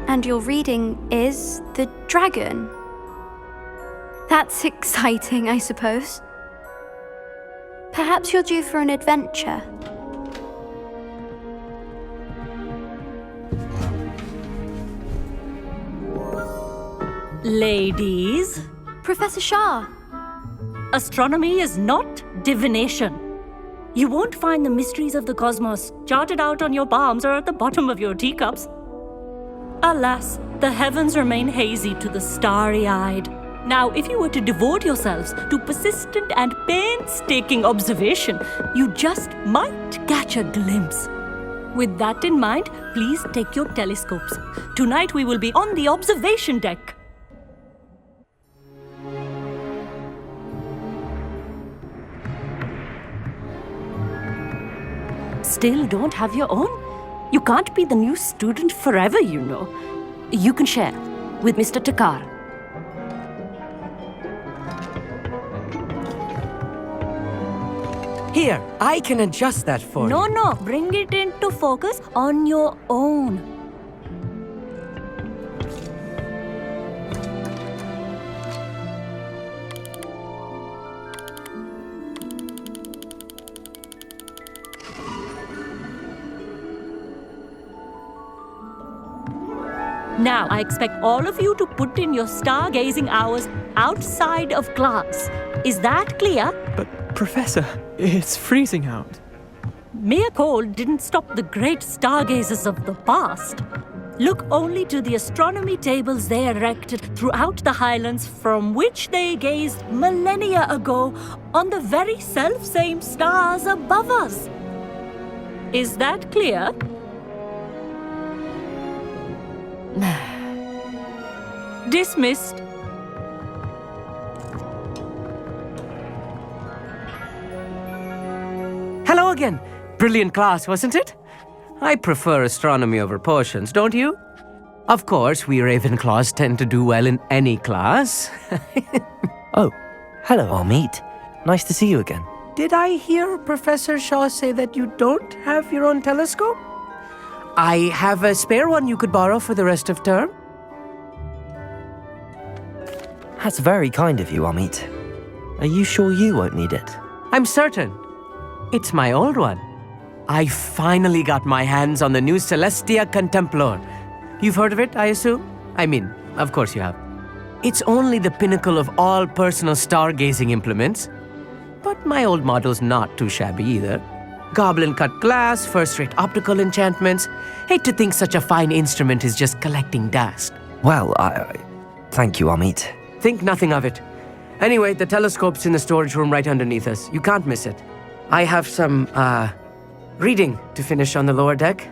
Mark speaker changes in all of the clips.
Speaker 1: And your reading is the dragon. That's exciting, I suppose. Perhaps you're due for an adventure.
Speaker 2: Ladies,
Speaker 1: Professor Shah.
Speaker 2: astronomy is not divination. You won't find the mysteries of the cosmos charted out on your palms or at the bottom of your teacups. Alas, the heavens remain hazy to the starry-eyed. Now, if you were to devote yourselves to persistent and painstaking observation, you just might catch a glimpse. With that in mind, please take your telescopes. Tonight we will be on the observation deck. Still don't have your own? You can't be the new student forever, you know. You can share with Mr. Takar.
Speaker 3: Here, I can adjust that for you.
Speaker 2: No, bring it into focus on your own. Now, I expect all of you to put in your stargazing hours outside of class. Is that clear?
Speaker 4: But, Professor, it's freezing out.
Speaker 2: Mere cold didn't stop the great stargazers of the past. Look only to the astronomy tables they erected throughout the highlands from which they gazed millennia ago on the very self-same stars above us. Is that clear? Dismissed.
Speaker 3: Hello again. Brilliant class, wasn't it? I prefer astronomy over potions, don't you? Of course, we Ravenclaws tend to do well in any class.
Speaker 5: Oh, hello, Amit. Nice to see you again.
Speaker 3: Did I hear Professor Shaw say that you don't have your own telescope? I have a spare one you could borrow for the rest of term.
Speaker 5: That's very kind of you, Amit. Are you sure you won't need it?
Speaker 3: I'm certain. It's my old one. I finally got my hands on the new Celestia Contemplar. You've heard of it, I assume? I mean, of course you have. It's only the pinnacle of all personal stargazing implements. But my old model's not too shabby either. Goblin-cut glass, first-rate optical enchantments. Hate to think such a fine instrument is just collecting dust.
Speaker 5: Well, thank you, Amit.
Speaker 3: Think nothing of it. Anyway, the telescope's in the storage room right underneath us. You can't miss it. I have some, reading to finish on the lower deck.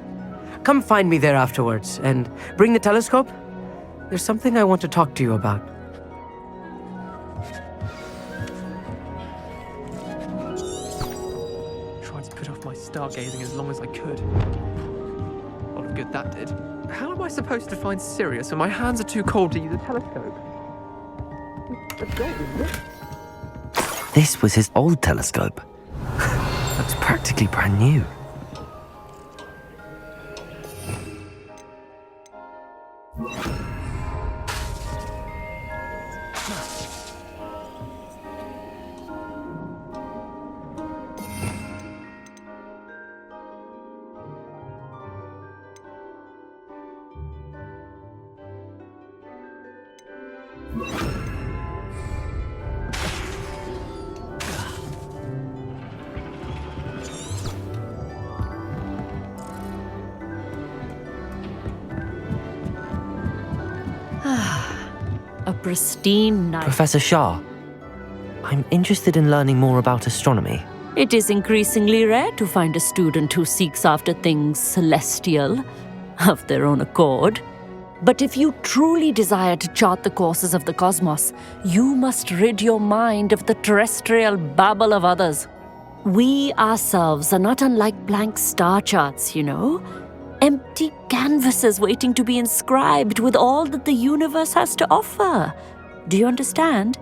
Speaker 3: Come find me there afterwards, and bring the telescope. There's something I want to talk to you about.
Speaker 4: Tried to put off my stargazing as long as I could. A lot of good that did. How am I supposed to find Sirius when my hands are too cold to use a telescope?
Speaker 5: This was his old telescope. Looks practically brand new.
Speaker 2: A pristine night.
Speaker 5: Professor Shah, I'm interested in learning more about astronomy.
Speaker 2: It is increasingly rare to find a student who seeks after things celestial of their own accord. But if you truly desire to chart the courses of the cosmos, you must rid your mind of the terrestrial babble of others. We ourselves are not unlike blank star charts, you know. Empty canvases waiting to be inscribed with all that the universe has to offer. Do you understand?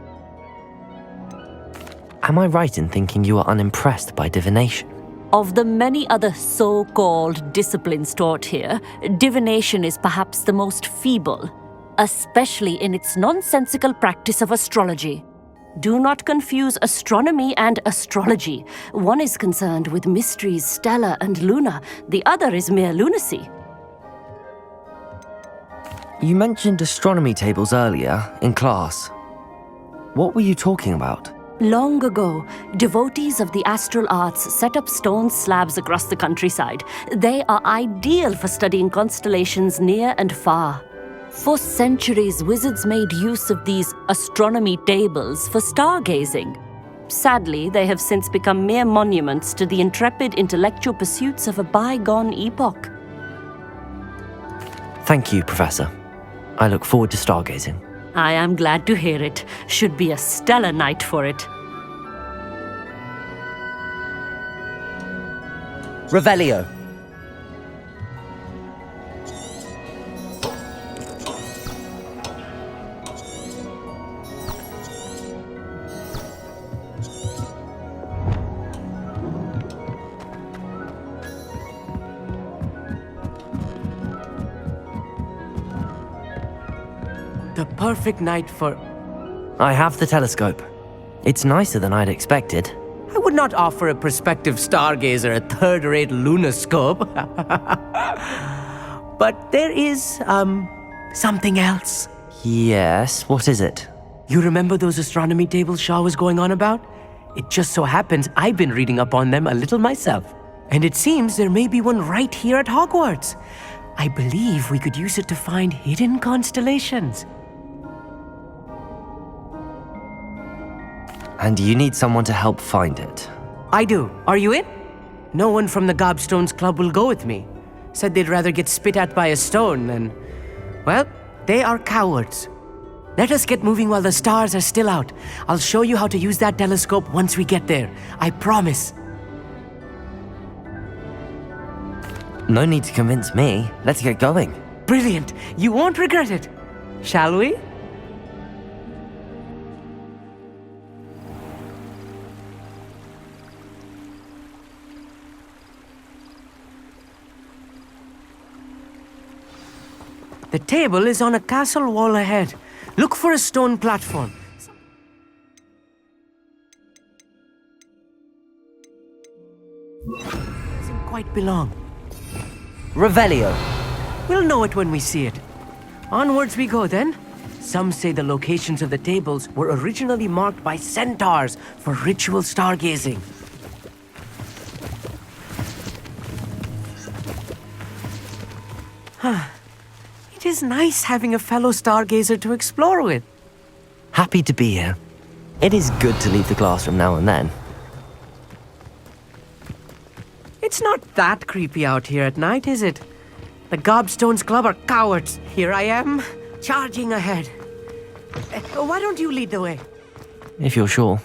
Speaker 5: Am I right in thinking you are unimpressed by divination?
Speaker 2: Of the many other so-called disciplines taught here, divination is perhaps the most feeble, especially in its nonsensical practice of astrology. Do not confuse astronomy and astrology. One is concerned with mysteries stellar and lunar, the other is mere lunacy.
Speaker 5: You mentioned astronomy tables earlier in class. What were you talking about?
Speaker 2: Long ago, devotees of the astral arts set up stone slabs across the countryside. They are ideal for studying constellations near and far. For centuries, wizards made use of these astronomy tables for stargazing. Sadly, they have since become mere monuments to the intrepid intellectual pursuits of a bygone epoch.
Speaker 5: Thank you, Professor. I look forward to stargazing.
Speaker 2: I am glad to hear it. Should be a stellar night for it.
Speaker 5: Revelio.
Speaker 3: The perfect night for...
Speaker 5: I have the telescope. It's nicer than I'd expected.
Speaker 3: I would not offer a prospective stargazer a third-rate lunoscope. But there is, something else.
Speaker 5: Yes, what is it?
Speaker 3: You remember those astronomy tables Shah was going on about? It just so happens I've been reading up on them a little myself. And it seems there may be one right here at Hogwarts. I believe we could use it to find hidden constellations.
Speaker 5: And you need someone to help find it.
Speaker 3: I do. Are you in? No one from the Gobstones Club will go with me. Said they'd rather get spit at by a stone than... Well, they are cowards. Let us get moving while the stars are still out. I'll show you how to use that telescope once we get there. I promise.
Speaker 5: No need to convince me. Let's get going.
Speaker 3: Brilliant. You won't regret it. Shall we? The table is on a castle wall ahead. Look for a stone platform. Doesn't quite belong.
Speaker 5: Revelio.
Speaker 3: We'll know it when we see it. Onwards we go then. Some say the locations of the tables were originally marked by centaurs for ritual stargazing. It is nice having a fellow stargazer to explore with.
Speaker 5: Happy to be here. It is good to leave the classroom now and then.
Speaker 3: It's not that creepy out here at night, is it? The Gobstones Club are cowards. Here I am, charging ahead. Why don't you lead the way?
Speaker 5: If you're sure.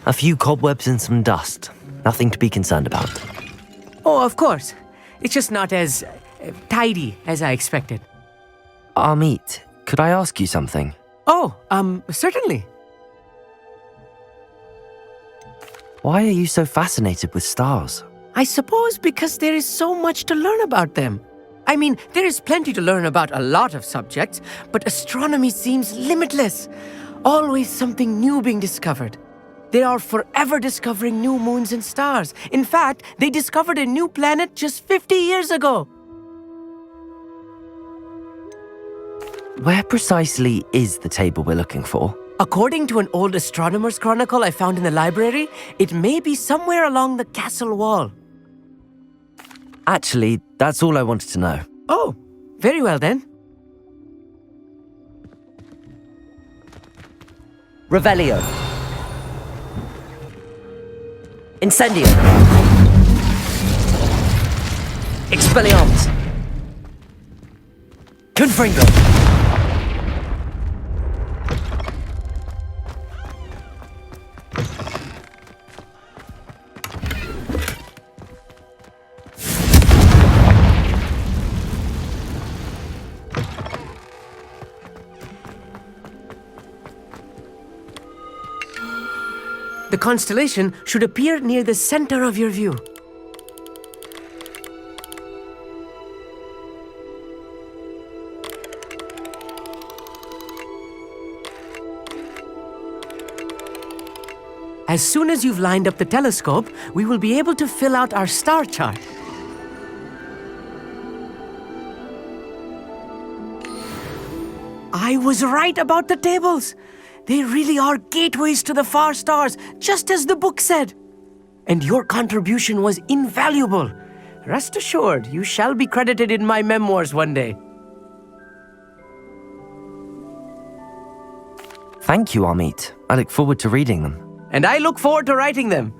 Speaker 5: A few cobwebs and some dust. Nothing to be concerned about.
Speaker 3: Oh, of course. It's just not as tidy as I expected.
Speaker 5: Amit, could I ask you something?
Speaker 3: Oh, certainly.
Speaker 5: Why are you so fascinated with stars?
Speaker 3: I suppose because there is so much to learn about them. I mean, there is plenty to learn about a lot of subjects, but astronomy seems limitless. Always something new being discovered. They are forever discovering new moons and stars. In fact, they discovered a new planet just 50 years ago.
Speaker 5: Where precisely is the table we're looking for?
Speaker 3: According to an old astronomer's chronicle I found in the library, it may be somewhere along the castle wall.
Speaker 5: Actually, that's all I wanted to know.
Speaker 3: Oh, very well then.
Speaker 5: Revelio. Incendio. Expelliarmus. Confringo.
Speaker 3: The constellation should appear near the center of your view. As soon as you've lined up the telescope, we will be able to fill out our star chart. I was right about the tables. They really are gateways to the far stars, just as the book said. And your contribution was invaluable. Rest assured, you shall be credited in my memoirs one day.
Speaker 5: Thank you, Amit. I look forward to reading them.
Speaker 3: And I look forward to writing them.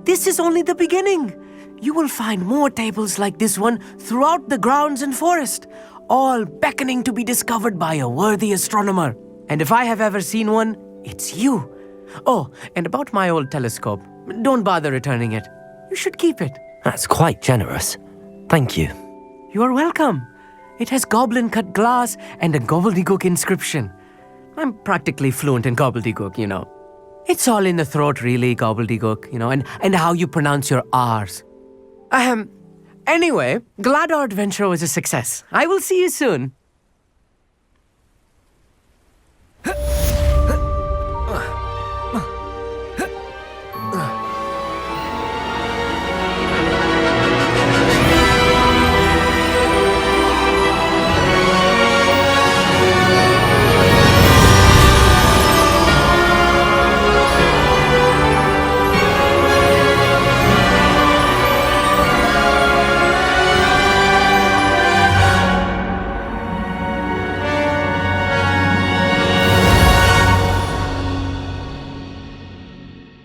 Speaker 3: This is only the beginning. You will find more tables like this one throughout the grounds and forest, all beckoning to be discovered by a worthy astronomer. And if I have ever seen one, it's you. Oh, and about my old telescope, don't bother returning it. You should keep it.
Speaker 5: That's quite generous. Thank you.
Speaker 3: You are welcome. It has goblin-cut glass and a gobbledygook inscription. I'm practically fluent in gobbledygook, you know. It's all in the throat, really, gobbledygook, you know, and how you pronounce your R's. Anyway, glad our adventure was a success. I will see you soon.